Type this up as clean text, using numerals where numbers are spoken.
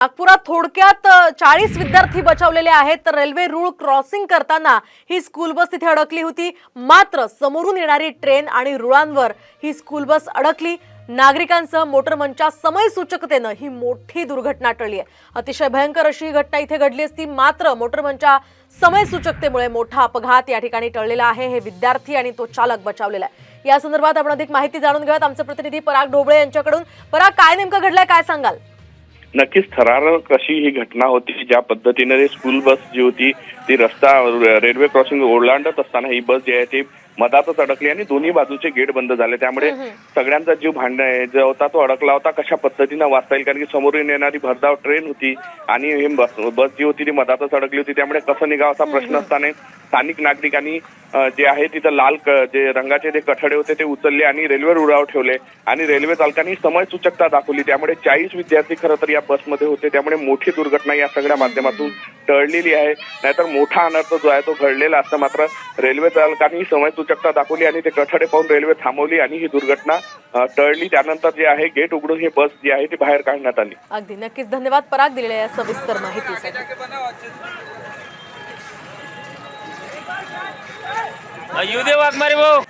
नागपुरात थोडक्यात 40 विद्यार्थी बचावलेले आहेत। तर रेल्वे रूळ क्रॉसिंग करताना ही स्कूल बस तिथे अडकली होती। मात्र समोरून येणारी ट्रेन आणि रुळांवर ही स्कूल बस अडकली। नागरिकांसह मोटरमनच्या समय सूचकतेने ही मोठी दुर्घटना टळली आहे। अतिशय भयंकर अशी ही घटना इथे घडली असती, मात्र मोटरमनच्या समय सूचकतेमुळे मोठा अपघात या ठिकाणी टळलेला आहे। हे विद्यार्थी आणि तो चालक बचावलेला आहे। या संदर्भात आपण अधिक माहिती जाणून घेऊयात आमचे प्रतिनिधी पराग ढोबळे यांच्याकडून। पराग, काय नेमकं घडलंय, काय सांगाल? नक्कीच थरारक अशी ही घटना होती। ज्या पद्धतीने स्कूल बस जी होती ती रस्ता रेल्वे क्रॉसिंग ओलांडत असताना ही बस जी आहे ती मधातच अडकली आणि दोन्ही बाजूचे गेट बंद झाले। त्यामुळे सगळ्यांचा जीव जो होता तो अडकला होता। कशा पद्धतीने वाचता येईल, कारण की समोरून येणारी भरधाव ट्रेन होती आणि ही बस जी होती ती मधातच अडकली होती। त्यामुळे कसं निघावं असा प्रश्न असताना स्थानिक नागरिकांनी जे आहे तिथं लाल जे रंगाचे जे कठडे होते ते उचलले आणि रेल्वे रुळावर ठेवले आणि रेल्वे चालकांनी समय सूचकता दाखवली। त्यामुळे 40 विद्यार्थी खरं तर या बसमध्ये होते। त्यामुळे मोठी दुर्घटना या सगळ्या माध्यमातून टळलेली आहे। नाहीतर मोठा अनर्थ जो आहे तो घडलेला असता। मात्र रेल्वे चालकांनी समय सूचकता दाखवली आणि ते कठडे पाहून रेल्वे थांबवली आणि ही दुर्घटना टळली। त्यानंतर जे आहे गेट उघडून ही बस जी आहे ती बाहेर काढण्यात आली। अगदी नक्कीच धन्यवाद पराग, दिलेल्या या सविस्तर माहितीसाठी। येऊ दे वाघमारे भाऊ।